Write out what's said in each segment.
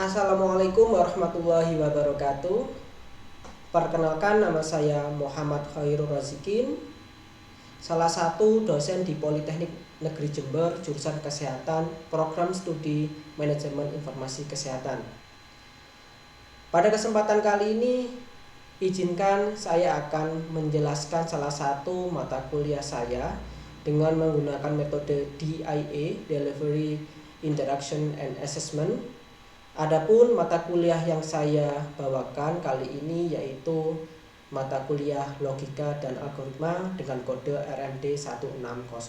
Assalamualaikum warahmatullahi wabarakatuh. Perkenalkan, nama saya Muhammad Khairul Razikin, salah satu dosen di Politeknik Negeri Jember, jurusan Kesehatan, Program Studi Manajemen Informasi Kesehatan. Pada kesempatan kali ini, izinkan saya akan menjelaskan salah satu mata kuliah saya dengan menggunakan metode DIA, Delivery, Interaction, and Assessment. Adapun mata kuliah yang saya bawakan kali ini yaitu mata kuliah Logika dan Algoritma dengan kode RMD 1607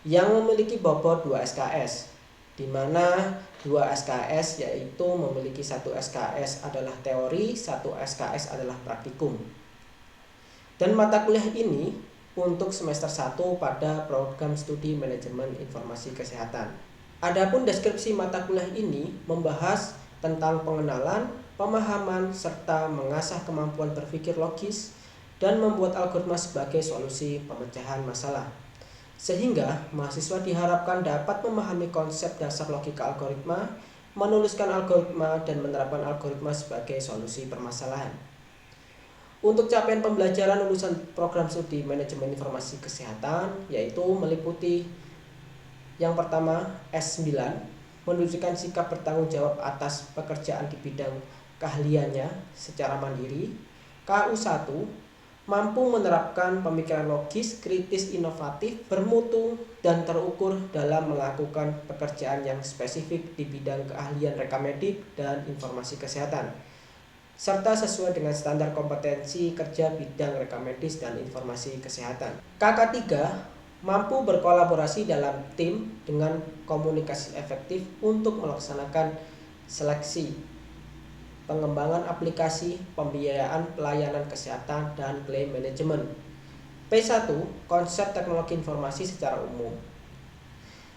yang memiliki bobot 2 SKS, di mana 2 SKS yaitu memiliki 1 SKS adalah teori, 1 SKS adalah praktikum. Dan mata kuliah ini untuk semester 1 pada program studi manajemen informasi kesehatan. Adapun deskripsi mata kuliah ini membahas tentang pengenalan, pemahaman, serta mengasah kemampuan berpikir logis dan membuat algoritma sebagai solusi pemecahan masalah. Sehingga mahasiswa diharapkan dapat memahami konsep dasar logika algoritma, menuliskan algoritma, dan menerapkan algoritma sebagai solusi permasalahan. Untuk capaian pembelajaran lulusan program studi manajemen informasi kesehatan yaitu meliputi yang pertama, S9, menunjukkan sikap bertanggung jawab atas pekerjaan di bidang keahliannya secara mandiri. KU1, mampu menerapkan pemikiran logis, kritis, inovatif, bermutu, dan terukur dalam melakukan pekerjaan yang spesifik di bidang keahlian rekamedik dan informasi kesehatan, serta sesuai dengan standar kompetensi kerja bidang rekamedis dan informasi kesehatan. KK3, mampu berkolaborasi dalam tim dengan komunikasi efektif untuk melaksanakan seleksi, pengembangan aplikasi, pembiayaan pelayanan kesehatan, dan klaim manajemen. P1, konsep teknologi informasi secara umum.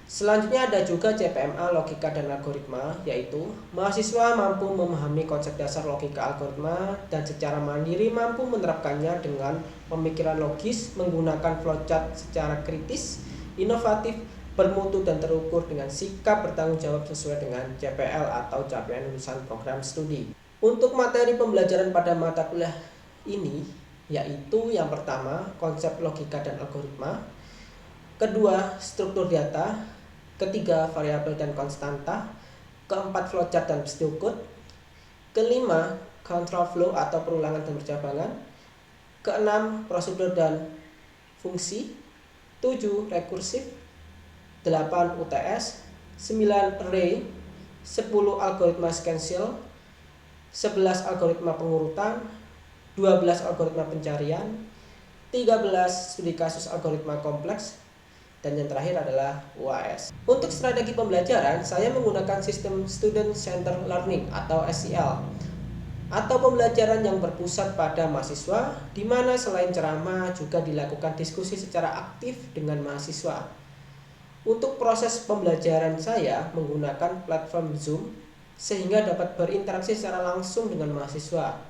Selanjutnya ada juga CPMA Logika dan Algoritma, yaitu mahasiswa mampu memahami konsep dasar logika algoritma dan secara mandiri mampu menerapkannya dengan pemikiran logis, menggunakan flowchart secara kritis, inovatif, bermutu, dan terukur dengan sikap bertanggung jawab sesuai dengan CPL atau capaian lulusan program studi. Untuk materi pembelajaran pada mata kuliah ini yaitu yang pertama, konsep logika dan algoritma, kedua, struktur data, ketiga, variabel dan konstanta, keempat, flowchart dan pseudocode, kelima, control flow atau perulangan dan percabangan, keenam, prosedur dan fungsi, 7, rekursif, 8, UTS, 9, array, 10, algoritma sequential, 11, algoritma pengurutan, 12, algoritma pencarian, 13, studi kasus algoritma kompleks, dan yang terakhir adalah UAS. Untuk strategi pembelajaran, saya menggunakan sistem Student Centered Learning atau SCL, atau pembelajaran yang berpusat pada mahasiswa, di mana selain ceramah juga dilakukan diskusi secara aktif dengan mahasiswa. Untuk proses pembelajaran saya menggunakan platform Zoom, sehingga dapat berinteraksi secara langsung dengan mahasiswa.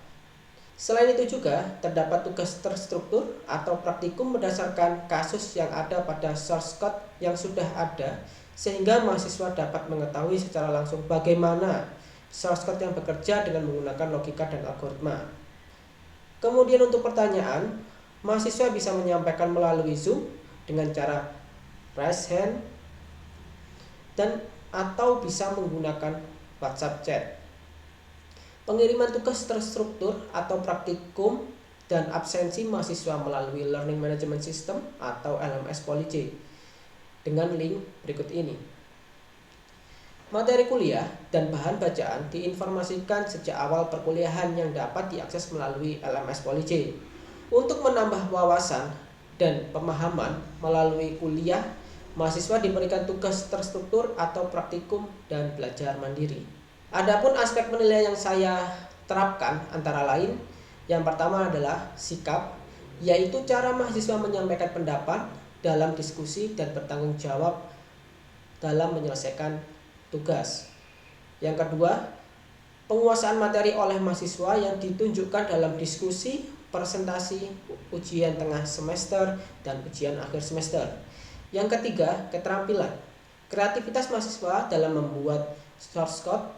Selain itu juga terdapat tugas terstruktur atau praktikum berdasarkan kasus yang ada pada source code yang sudah ada, sehingga mahasiswa dapat mengetahui secara langsung bagaimana source code yang bekerja dengan menggunakan logika dan algoritma. Kemudian untuk pertanyaan, mahasiswa bisa menyampaikan melalui Zoom dengan cara raise hand dan atau bisa menggunakan WhatsApp chat. Pengiriman tugas terstruktur atau praktikum dan absensi mahasiswa melalui Learning Management System atau LMS Policy dengan link berikut ini. Materi kuliah dan bahan bacaan diinformasikan sejak awal perkuliahan yang dapat diakses melalui LMS Policy. Untuk menambah wawasan dan pemahaman melalui kuliah, mahasiswa diberikan tugas terstruktur atau praktikum dan belajar mandiri. Adapun aspek penilaian yang saya terapkan antara lain, yang pertama adalah sikap, yaitu cara mahasiswa menyampaikan pendapat dalam diskusi dan bertanggung jawab dalam menyelesaikan tugas. Yang kedua, penguasaan materi oleh mahasiswa yang ditunjukkan dalam diskusi, presentasi, ujian tengah semester, dan ujian akhir semester. Yang ketiga, keterampilan, kreativitas mahasiswa dalam membuat source code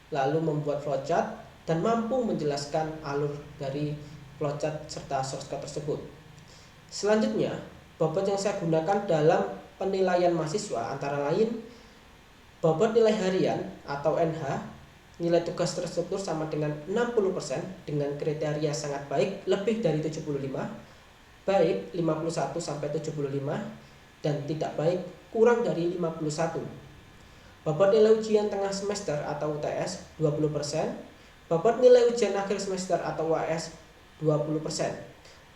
lalu membuat flowchart, dan mampu menjelaskan alur dari flowchart serta source code tersebut. Selanjutnya, bobot yang saya gunakan dalam penilaian mahasiswa antara lain bobot nilai harian atau NH, nilai tugas terstruktur sama dengan 60% dengan kriteria sangat baik lebih dari 75, baik 51 sampai 75, dan tidak baik kurang dari 51. Bobot nilai ujian tengah semester atau UTS 20%, bobot nilai ujian akhir semester atau UAS 20%.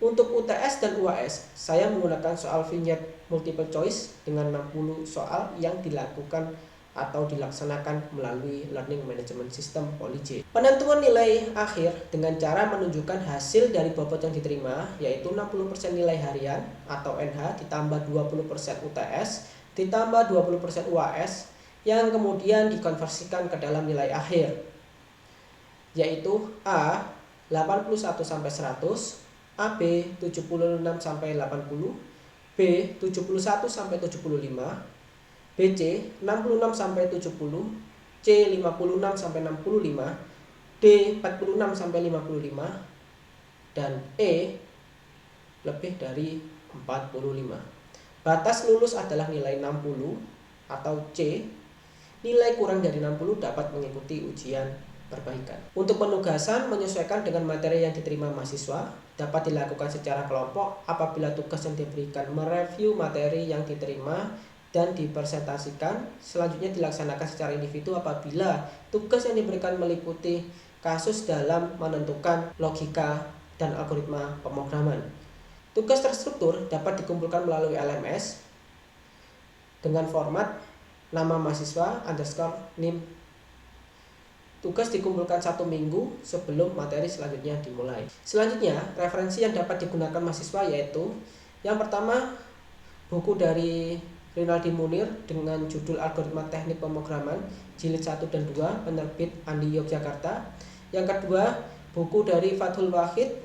Untuk UTS dan UAS, saya menggunakan soal vignette multiple choice dengan 60 soal yang dilakukan atau dilaksanakan melalui Learning Management System POLI-J. Penentuan nilai akhir dengan cara menunjukkan hasil dari bobot yang diterima, yaitu 60% nilai harian atau NH ditambah 20% UTS ditambah 20% UAS yang kemudian dikonversikan ke dalam nilai akhir, yaitu A 81 sampai 100, AB 76 sampai 80, B 71 sampai 75, BC 66 sampai 70, C 56 sampai 65, D 46 sampai 55, dan E lebih dari 45. Batas lulus adalah nilai 60 atau C, nilai kurang dari 60 dapat mengikuti ujian perbaikan. Untuk penugasan menyesuaikan dengan materi yang diterima mahasiswa dapat dilakukan secara kelompok apabila tugas yang diberikan mereview materi yang diterima dan dipresentasikan. Selanjutnya dilaksanakan secara individu apabila tugas yang diberikan meliputi kasus dalam menentukan logika dan algoritma pemrograman. Tugas terstruktur dapat dikumpulkan melalui LMS dengan format nama mahasiswa underscore NIM. Tugas dikumpulkan 1 minggu sebelum materi selanjutnya dimulai. Selanjutnya, referensi yang dapat digunakan mahasiswa yaitu yang pertama, buku dari Rinaldi Munir dengan judul Algoritma Teknik Pemrograman Jilid 1 dan 2 penerbit Andi Yogyakarta. Yang kedua, buku dari Fathul Wahid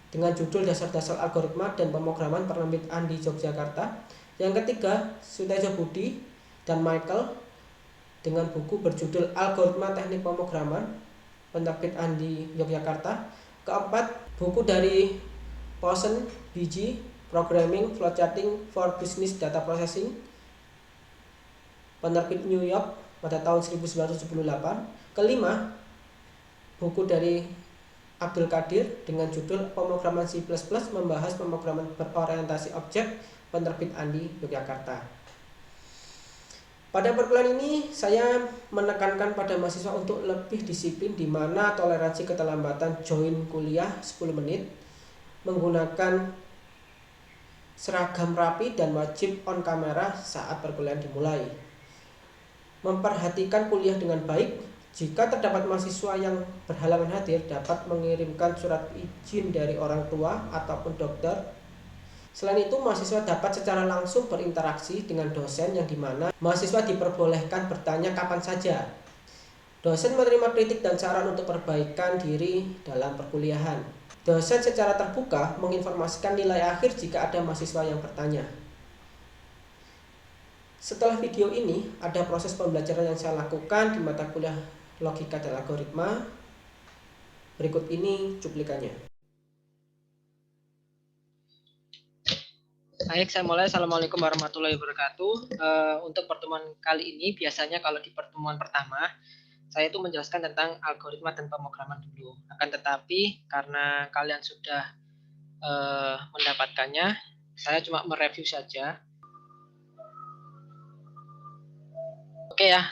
dengan judul Dasar-dasar Algoritma dan Pemrograman penerbit Andi Yogyakarta. Yang ketiga, Sutejo Budi dan Michael dengan buku berjudul Algoritma Teknik Pemrograman penerbit Andi Yogyakarta. Keempat, buku dari Posen BG Programming Flowcharting for Business Data Processing penerbit New York pada tahun 1978. Kelima, buku dari Abdul Qadir dengan judul Pemrograman C++ membahas pemrograman berorientasi objek penerbit Andi Yogyakarta. Pada perkuliahan ini saya menekankan pada mahasiswa untuk lebih disiplin di mana toleransi keterlambatan join kuliah 10 menit, menggunakan seragam rapi dan wajib on kamera saat perkuliahan dimulai. Memperhatikan kuliah dengan baik, jika terdapat mahasiswa yang berhalangan hadir dapat mengirimkan surat izin dari orang tua ataupun dokter. Selain itu, mahasiswa dapat secara langsung berinteraksi dengan dosen yang dimana mahasiswa diperbolehkan bertanya kapan saja. Dosen menerima kritik dan saran untuk perbaikan diri dalam perkuliahan. Dosen secara terbuka menginformasikan nilai akhir jika ada mahasiswa yang bertanya. Setelah video ini, ada proses pembelajaran yang saya lakukan di mata kuliah Logika dan Algoritma. Berikut ini cuplikannya. Baik, saya mulai. Assalamualaikum warahmatullahi wabarakatuh. Untuk pertemuan kali ini, biasanya kalau di pertemuan pertama, saya itu menjelaskan tentang algoritma dan pemrograman dulu. Akan tetapi, karena kalian sudah mendapatkannya, saya cuma mereview saja. Oke ya,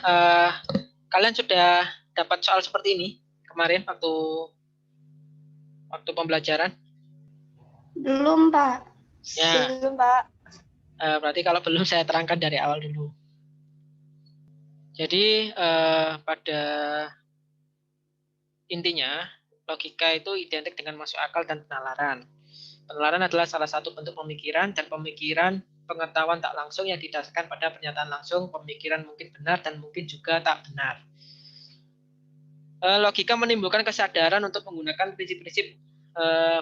kalian sudah dapat soal seperti ini kemarin waktu pembelajaran? Belum, Pak. Ya, Belum, Pak. Berarti kalau belum saya terangkan dari awal dulu. Jadi pada intinya logika itu identik dengan masuk akal dan penalaran. Penalaran adalah salah satu bentuk pemikiran dan pemikiran pengetahuan tak langsung yang didasarkan pada pernyataan langsung. Pemikiran mungkin benar dan mungkin juga tak benar. Logika menimbulkan kesadaran untuk menggunakan prinsip-prinsip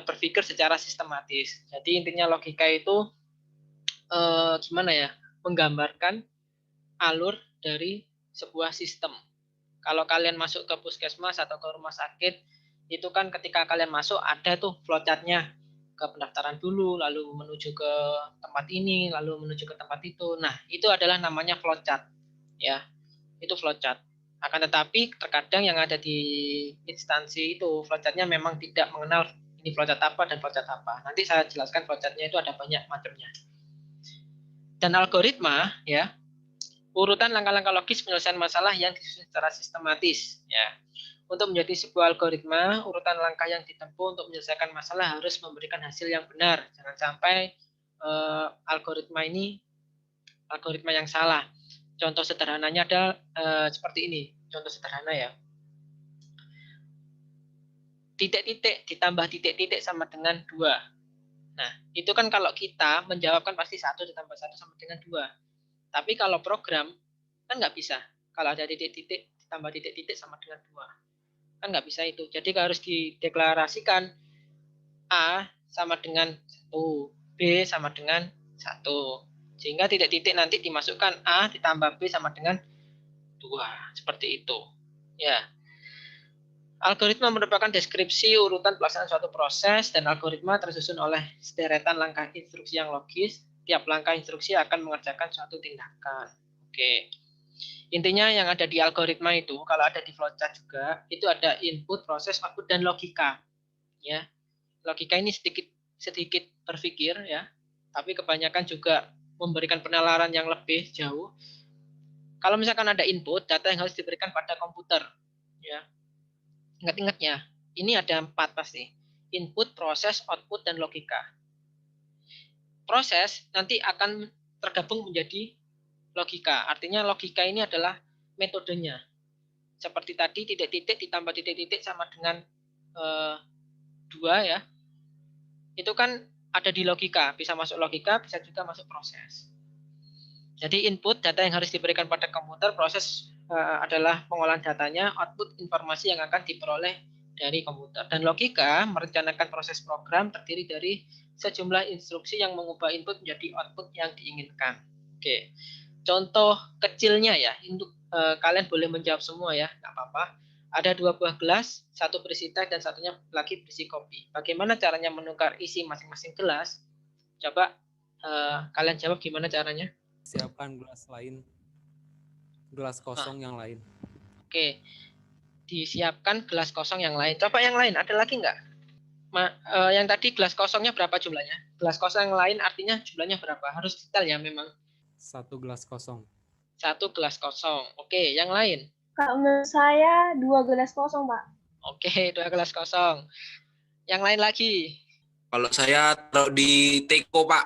berpikir secara sistematis. Jadi intinya logika itu gimana ya, menggambarkan alur dari sebuah sistem. Kalau kalian masuk ke puskesmas atau ke rumah sakit, itu kan ketika kalian masuk ada tuh flowchart-nya, ke pendaftaran dulu, lalu menuju ke tempat ini, lalu menuju ke tempat itu. Nah, itu adalah namanya flowchart, ya. Itu flowchart. Akan tetapi terkadang yang ada di instansi itu flowchart-nya memang tidak mengenal ini flowchart apa dan flowchart apa. Nanti saya jelaskan flowchart-nya itu ada banyak macamnya. Dan algoritma, ya, urutan langkah-langkah logis penyelesaian masalah yang disusun secara sistematis, ya. Untuk menjadi sebuah algoritma, urutan langkah yang ditempuh untuk menyelesaikan masalah harus memberikan hasil yang benar. Jangan sampai algoritma yang salah. Contoh sederhananya ada seperti ini. Contoh sederhana ya. Titik-titik ditambah titik-titik sama dengan 2. Nah, itu kan kalau kita menjawabkan pasti 1 ditambah 1 sama dengan 2. Tapi kalau program, kan nggak bisa. Kalau ada titik-titik ditambah titik-titik sama dengan 2. Kan nggak bisa itu. Jadi harus dideklarasikan A sama dengan 1, B sama dengan 1. Sehingga titik-titik nanti dimasukkan A ditambah B sama dengan 2. Seperti itu. Ya. Algoritma merupakan deskripsi urutan pelaksanaan suatu proses dan algoritma tersusun oleh sederetan langkah instruksi yang logis. Tiap langkah instruksi akan mengerjakan suatu tindakan. Oke. Intinya yang ada di algoritma itu, kalau ada di flowchart juga, itu ada input, proses, output, dan logika. Ya, logika ini sedikit berpikir ya, tapi kebanyakan juga memberikan penalaran yang lebih jauh. Kalau misalkan ada input, data yang harus diberikan pada komputer. Ya, ingat-ingatnya, ini ada 4 pasti. Input, proses, output, dan logika. Proses nanti akan tergabung menjadi logika. Artinya logika ini adalah metodenya. Seperti tadi, titik-titik ditambah titik-titik sama dengan 2 ya. Itu kan ada di logika. Bisa masuk logika, bisa juga masuk proses. Jadi input, data yang harus diberikan pada komputer, proses adalah pengolahan datanya, output informasi yang akan diperoleh dari komputer. Dan logika merencanakan proses program terdiri dari sejumlah instruksi yang mengubah input menjadi output yang diinginkan. Oke. Contoh kecilnya ya, untuk kalian boleh menjawab semua ya, nggak apa-apa. Ada 2 buah gelas, satu berisi teh dan satunya lagi berisi kopi. Bagaimana caranya menukar isi masing-masing gelas? Coba kalian jawab gimana caranya? Siapkan gelas lain, gelas kosong yang lain. Oke, disiapkan gelas kosong yang lain. Coba yang lain, ada lagi nggak? Yang tadi gelas kosongnya berapa jumlahnya? Gelas kosong yang lain artinya jumlahnya berapa? Harus detail ya memang. 1 gelas kosong. 1 gelas kosong. Oke, yang lain? Kalau menurut saya 2 gelas kosong, Pak. Oke, 2 gelas kosong. Yang lain lagi? Kalau saya taruh di teko, Pak.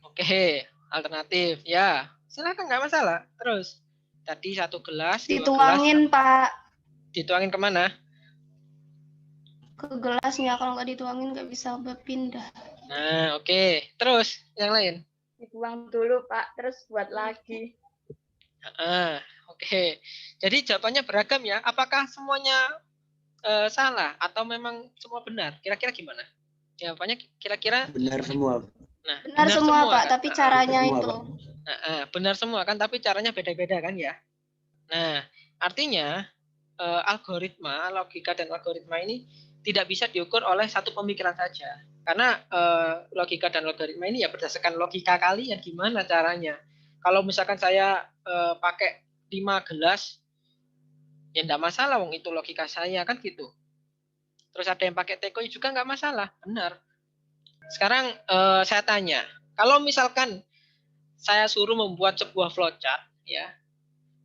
Oke, alternatif. Ya, silakan nggak masalah. Terus, tadi 1 gelas, 2 Dituangin, gelas. Pak. Dituangin kemana? Ke gelasnya. Kalau nggak dituangin nggak bisa berpindah. Nah, oke. Terus, yang lain? Dituang dulu, Pak. Terus buat lagi. Oke. Jadi jawabannya beragam ya. Apakah semuanya salah atau memang semua benar? Kira-kira gimana? Jawabannya kira-kira benar semua. Nah, Benar semua, Pak. kan? Tapi caranya semua, itu. Pak. Benar semua kan, tapi caranya beda-beda kan ya. Nah, artinya algoritma, logika dan algoritma ini tidak bisa diukur oleh satu pemikiran saja. Karena logika dan algoritma ini ya berdasarkan logika kalian gimana caranya. Kalau misalkan saya pakai 5 gelas, ya enggak masalah, wong itu logika saya kan gitu. Terus ada yang pakai teko juga nggak masalah, benar. Sekarang saya tanya, kalau misalkan saya suruh membuat sebuah flowchart, ya,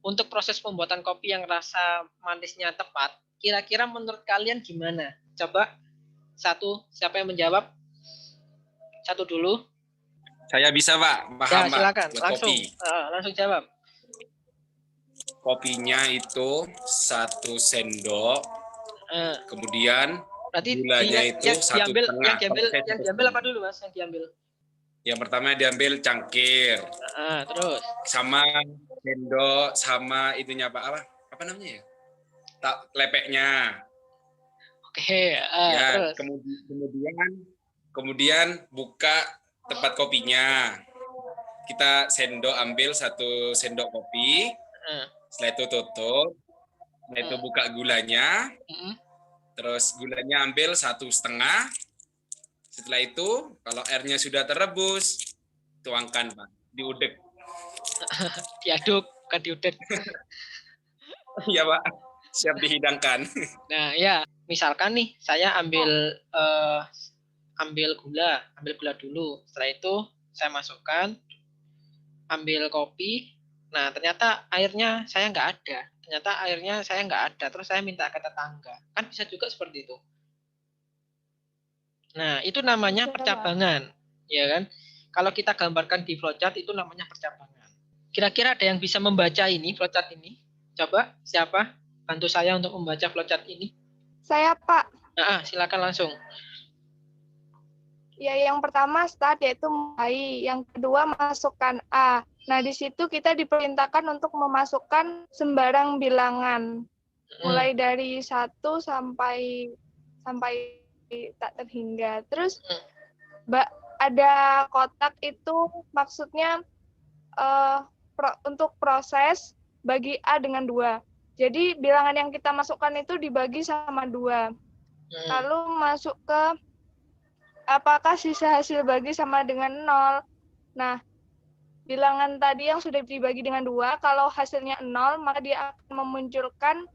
untuk proses pembuatan kopi yang rasa manisnya tepat, kira-kira menurut kalian gimana? Coba siapa yang menjawab? Satu dulu. Saya bisa, Pak. Paham, Ya, silakan. Pak. Langsung jawab. Kopinya itu 1 sendok. Kemudian Berarti gulanya itu 1,5. yang diambil apa dulu, Mas? Yang diambil? Yang pertama diambil cangkir. Terus Sama sendok, sama itunya, Pak. Apa namanya ya? Lepeknya. Oke, Ya, terus. kemudian buka tempat kopinya. Kita ambil 1 sendok kopi. Setelah itu tutup. Nah, itu buka gulanya. Mm-mm. Terus gulanya ambil 1,5. Setelah itu, kalau airnya sudah terebus, tuangkan, Pak. Diudek. Diaduk, bukan diudek. Iya, Pak. Siap dihidangkan. Nah, ya, misalkan nih saya ambil gula dulu. Setelah itu saya masukkan, ambil kopi. Nah, ternyata airnya saya nggak ada. Terus saya minta ke tetangga. Kan bisa juga seperti itu. Nah, itu namanya Bisa, Pak. percabangan, ya kan? Kalau kita gambarkan di flowchart itu namanya percabangan. Kira-kira ada yang bisa membaca ini flowchart ini? Coba, siapa? Bantu saya untuk membaca flowchart ini. Saya, Pak. Nah, silakan langsung. Ya, yang pertama start yaitu mulai, yang kedua masukkan A. Nah, di situ kita diperintahkan untuk memasukkan sembarang bilangan, mulai dari 1 sampai tak terhingga. Terus ada kotak itu maksudnya untuk proses bagi A dengan 2. Jadi bilangan yang kita masukkan itu dibagi sama 2. Lalu masuk ke apakah sisa hasil bagi sama dengan 0. Nah, bilangan tadi yang sudah dibagi dengan 2, kalau hasilnya 0, maka dia akan memunculkan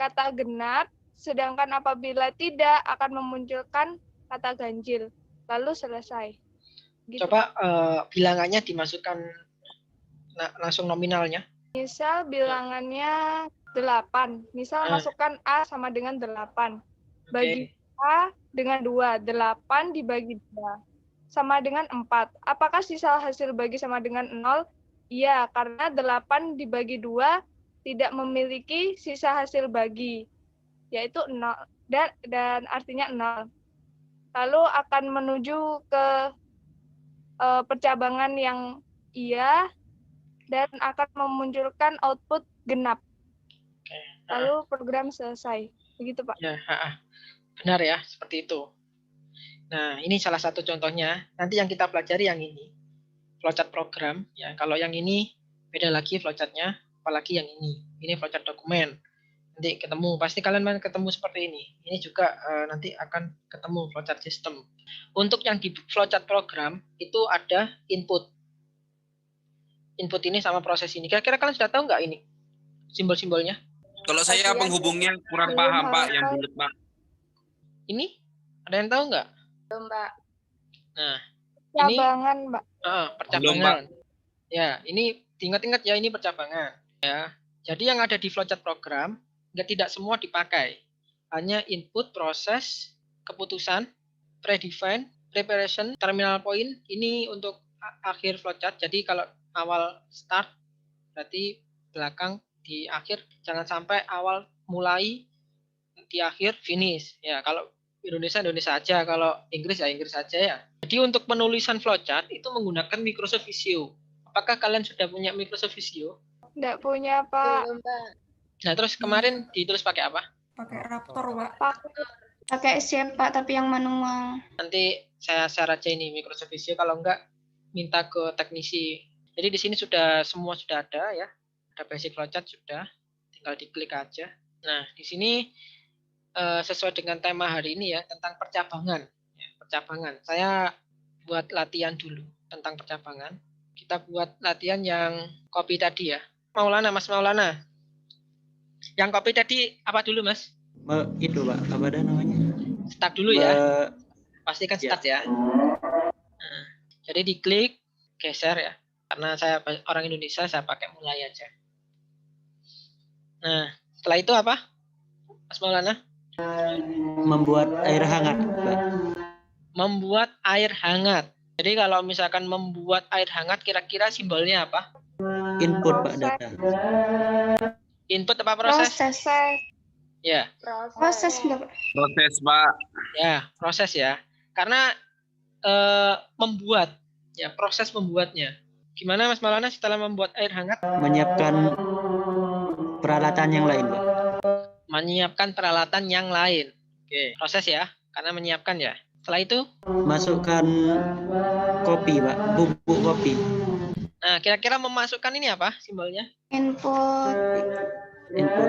kata genap, sedangkan apabila tidak, akan memunculkan kata ganjil. Lalu selesai. Gitu. Coba bilangannya dimasukkan langsung nominalnya. Misal bilangannya 8. Misal masukkan A sama dengan 8. Bagi A dengan 2. 8 dibagi 2. Sama dengan 4. Apakah sisa hasil bagi sama dengan 0? Iya, karena 8 dibagi 2 tidak memiliki sisa hasil bagi, yaitu 0. Dan artinya 0. Lalu akan menuju ke percabangan yang iya, dan akan memunculkan output genap. Lalu program selesai. Begitu, Pak. Ya, benar ya, seperti itu. Nah, ini salah satu contohnya. Nanti yang kita pelajari yang ini, flowchart program. Ya, kalau yang ini beda lagi flowchartnya, apalagi yang ini. Ini flowchart dokumen. Nanti ketemu, pasti kalian ketemu seperti ini. Ini juga nanti akan ketemu flowchart system. Untuk yang di flowchart program itu ada input. Input ini sama proses ini. Kira-kira kalian sudah tahu nggak ini simbol-simbolnya? Kalau saya penghubungnya kurang paham, Pak, yang bulat, Pak. Ini ada yang tahu nggak? Belum, Pak. Nah, Percabangan, Mbak. Percabangan. Ya, ini ingat-ingat ya, ini percabangan. Ya, jadi yang ada di flowchart program tidak semua dipakai. Hanya input, proses, keputusan, predefine, preparation, terminal point. Ini untuk akhir flowchart. Jadi kalau awal start berarti belakang di akhir, jangan sampai awal mulai di akhir finish. Ya, kalau Indonesia aja, kalau Inggris ya Inggris aja ya. Jadi untuk penulisan flowchart itu menggunakan Microsoft Visio. Apakah kalian sudah punya Microsoft Visio? Tidak punya, Pak. Belum, Pak. Nah, terus kemarin ditulis pakai apa? Pakai Raptor, Pak. Pakai SCM, Pak, tapi yang manual. Nanti saya share aja ini Microsoft Visio, kalau enggak minta ke teknisi. Jadi di sini semua sudah ada ya. Ada basic flowchart sudah, tinggal diklik aja. Nah, di sini sesuai dengan tema hari ini ya, tentang percabangan. Ya, percabangan. Saya buat latihan dulu tentang percabangan. Kita buat latihan yang copy tadi ya. Mas Maulana. Yang copy tadi apa dulu, Mas? Itu, Pak. Apa ada namanya? Start dulu ya. Pastikan start ya. Nah, jadi diklik, geser ya. Karena saya orang Indonesia, saya pakai mulai aja. Nah, setelah itu apa, Mas Maulana? Membuat air hangat, Pak. Membuat air hangat. Jadi kalau misalkan membuat air hangat, kira-kira simbolnya apa? Input, Pak, data. Input apa proses? Proses. Ya. Proses, Proses, Pak. Ya, proses ya. Karena membuat, ya proses membuatnya. Gimana Mas Maulana setelah membuat air hangat? Menyiapkan peralatan yang lain, Pak. Menyiapkan peralatan yang lain. Oke, proses ya, karena menyiapkan ya. Setelah itu? Masukkan kopi, Pak. Bubuk kopi. Nah, kira-kira memasukkan ini apa simbolnya? Input. Input.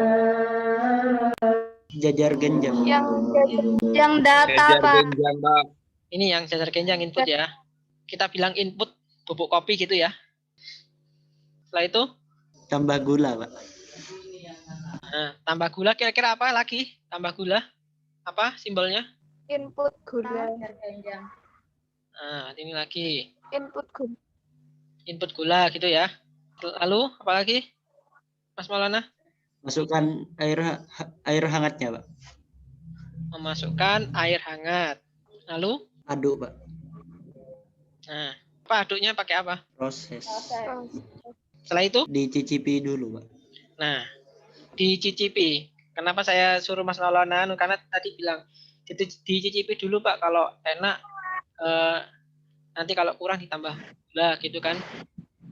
Jajar genjang. Yang data, Jajar Pak. genjang, Pak. Ini yang jajar genjang input ya. Kita bilang input bubuk kopi gitu ya. Setelah itu Tambah gula, Pak. nah, tambah gula kira-kira apa lagi? Tambah gula apa simbolnya? Input gula. Nah, ini lagi Input gula. input gula gitu ya. Lalu apa lagi? Mas Maulana? Masukkan air hangatnya, Pak. Memasukkan air hangat. Lalu Aduk, Pak. nah, apa aduknya pakai apa? Proses. Setelah itu Dicicipi dulu, Pak. nah, dicicipi. Kenapa saya suruh Mas Maulana? Karena tadi bilang dicicipi dulu Pak, kalau enak nanti kalau kurang ditambah gula gitu kan.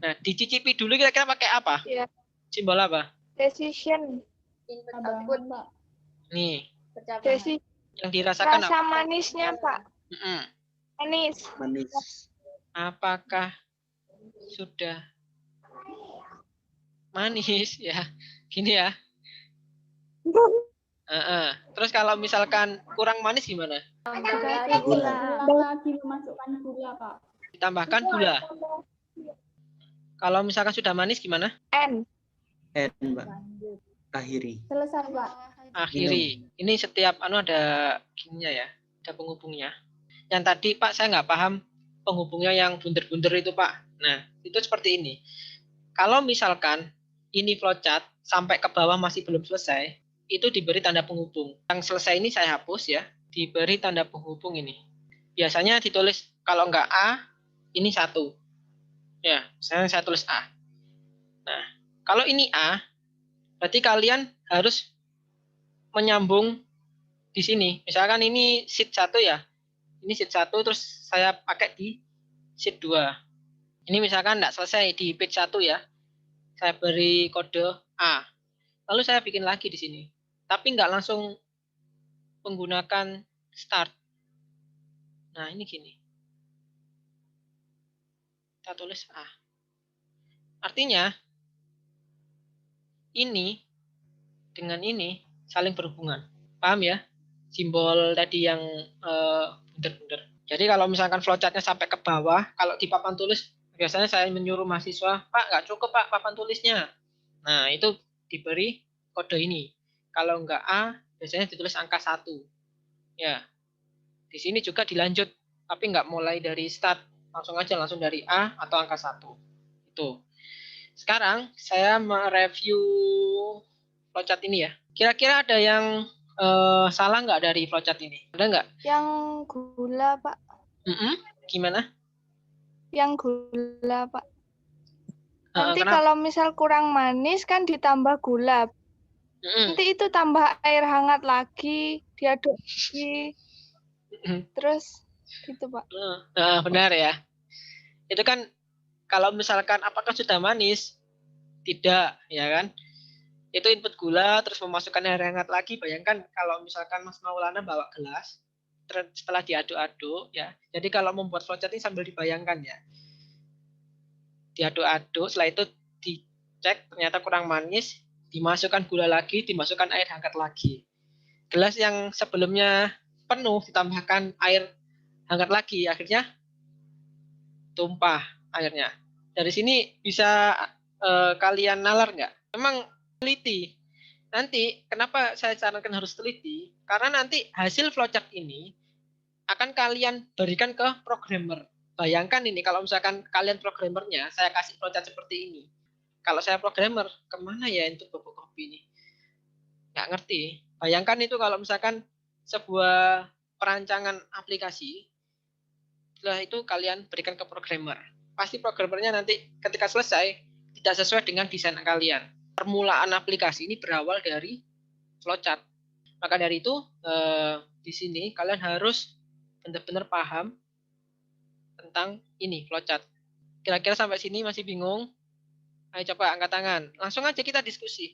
Nah, dicicipi dulu kira-kira pakai apa? Iya. Simbol apa? Decision. Output. Nih, Decision. yang dirasakan Rasa apa? manisnya, Pak. Mm-mm. Manis. Manis. Apakah sudah manis ya? Gini ya. Terus kalau misalkan kurang manis gimana? Lagi memasukkan gula, Pak. Ditambahkan gula. Kalau misalkan sudah manis gimana? N. N, Pak. Akhiri. Selesai, Pak. Akhiri. Ini setiap ada gininya ya, ada penghubungnya. Yang tadi Pak saya nggak paham penghubungnya yang bunder-bunder itu Pak. Nah, itu seperti ini. Kalau misalkan ini flowchart sampai ke bawah masih belum selesai, itu diberi tanda penghubung. Yang selesai ini saya hapus ya, diberi tanda penghubung ini. Biasanya ditulis kalau nggak A, ini 1. Ya, saya tulis A. Nah, kalau ini A, berarti kalian harus menyambung di sini. Misalkan ini sheet 1 ya. Ini sheet 1 terus saya pakai di sheet 2. Ini misalkan enggak selesai di page 1 ya. Saya beri kode A. Lalu saya bikin lagi di sini. Tapi enggak langsung menggunakan start. Nah, ini gini. Kita tulis A. Artinya ini dengan ini saling berhubungan. Paham ya? Simbol tadi yang bunder-bunder. Jadi kalau misalkan flowchartnya sampai ke bawah, kalau di papan tulis biasanya saya menyuruh mahasiswa, Pak nggak cukup Pak papan tulisnya. Nah itu diberi kode ini. Kalau nggak A, biasanya ditulis angka 1. Ya, di sini juga dilanjut, tapi nggak mulai dari start, langsung aja langsung dari A atau angka 1. Itu. Sekarang saya mereview flowchart ini ya. Kira-kira ada yang salah nggak dari flowchart ini? Ada nggak? Yang gula, Pak. Gimana? Yang gula, Pak. Nanti Kenapa? kalau misal kurang manis kan ditambah gula. Nanti itu tambah air hangat lagi, diaduk lagi. Terus gitu, Pak. Benar ya. Itu kan kalau misalkan apakah sudah manis? Tidak, ya kan? Itu input gula, terus memasukkan air hangat lagi. Bayangkan kalau misalkan Mas Maulana bawa gelas, setelah diaduk-aduk, ya. Jadi kalau membuat flowchart ini sambil dibayangkan ya. Diaduk-aduk, setelah itu dicek ternyata kurang manis, dimasukkan gula lagi, dimasukkan air hangat lagi. Gelas yang sebelumnya penuh ditambahkan air hangat lagi, akhirnya tumpah airnya. Dari sini bisa kalian nalar nggak? Memang teliti. Nanti kenapa saya sarankan harus teliti? Karena nanti hasil flowchart ini akan kalian berikan ke programmer. Bayangkan ini kalau misalkan kalian programmernya, saya kasih flowchart seperti ini. Kalau saya programmer, kemana ya untuk bubuk kopi ini? Nggak ngerti. Bayangkan itu kalau misalkan sebuah perancangan aplikasi, setelah itu kalian berikan ke programmer. Pasti programmernya nanti ketika selesai tidak sesuai dengan desain kalian. Permulaan aplikasi ini berawal dari flowchart. Maka dari itu di sini kalian harus benar-benar paham tentang ini flowchart. Kira-kira sampai sini masih bingung? Ayo coba angkat tangan. Langsung aja kita diskusi.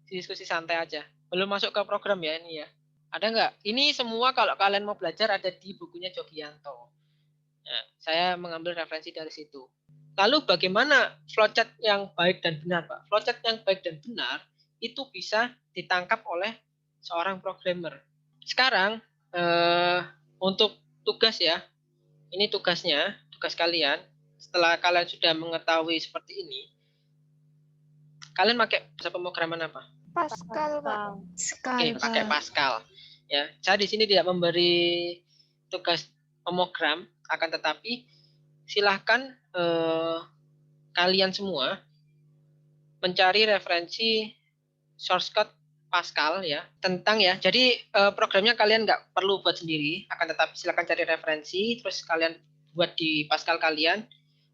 Diskusi santai aja. Belum masuk ke program ya ini ya. Ada nggak? Ini semua kalau kalian mau belajar ada di bukunya Jogianto. Nah, saya mengambil referensi dari situ. Lalu bagaimana flowchart yang baik dan benar, Pak? Flowchart yang baik dan benar itu bisa ditangkap oleh seorang programmer. Sekarang untuk tugas ya, ini tugasnya, tugas kalian. Setelah kalian sudah mengetahui seperti ini, kalian pakai bahasa pemrograman apa? Pascal, Pak. Oke, pakai Pascal. Ya, saya di sini tidak memberi tugas memogram, akan tetapi silahkan kalian semua mencari referensi source code Pascal ya tentang ya. Jadi programnya kalian nggak perlu buat sendiri, akan tetapi silahkan cari referensi, terus kalian buat di Pascal kalian.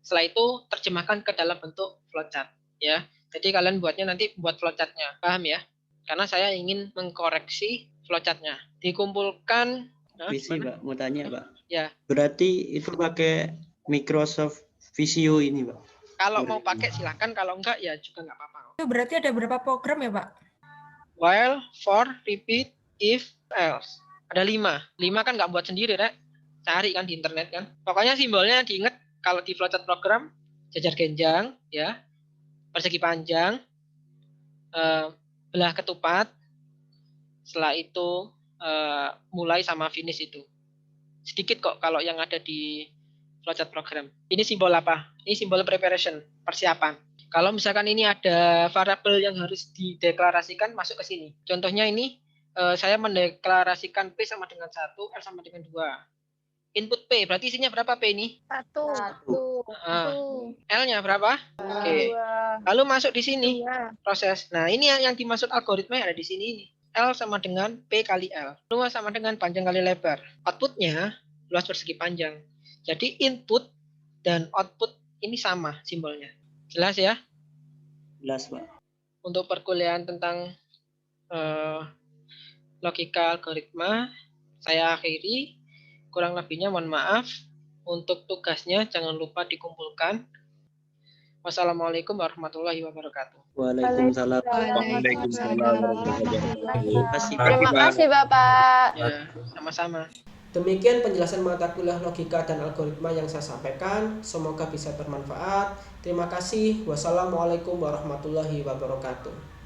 Setelah itu terjemahkan ke dalam bentuk flowchart ya. Jadi kalian buatnya nanti buat flowchartnya, paham ya? Karena saya ingin mengkoreksi flowchartnya. Dikumpulkan. Visi, Pak. Mau tanya, Pak. Ya. Berarti itu pakai Microsoft Visio ini, Pak? Kalau mau pakai silahkan, kalau enggak ya juga nggak apa-apa. Itu berarti ada berapa program ya, Pak? While, for, repeat, if, else. Ada 5. 5 kan nggak buat sendiri, Rek. Cari kan di internet kan. Pokoknya simbolnya diingat kalau di flowchart program, jajar genjang, ya, persegi panjang, belah ketupat, setelah itu mulai sama finish itu. Sedikit kok kalau yang ada di flowchart program. Ini simbol apa? Ini simbol preparation, persiapan. Kalau misalkan ini ada variabel yang harus dideklarasikan, masuk ke sini. Contohnya ini, saya mendeklarasikan P sama dengan 1, R sama dengan 2. Input P, berarti isinya berapa P ini? 1. L-nya berapa? Oke. Lalu masuk di sini, 2. proses. Nah, ini yang dimaksud algoritma ada di sini. Ini. L sama dengan P kali L. Luas sama dengan panjang kali lebar. Outputnya luas persegi panjang. Jadi input dan output ini sama simbolnya. Jelas ya? Jelas, Pak. Untuk perkuliahan tentang logika algoritma, saya akhiri. Kurang lebihnya mohon maaf. Untuk tugasnya jangan lupa dikumpulkan. Wassalamualaikum warahmatullahi wabarakatuh. Waalaikumsalam. Terima kasih Bapak. Ya, sama-sama. Demikian penjelasan mata kuliah logika dan algoritma yang saya sampaikan. Semoga bisa bermanfaat. Terima kasih. Wassalamualaikum warahmatullahi wabarakatuh.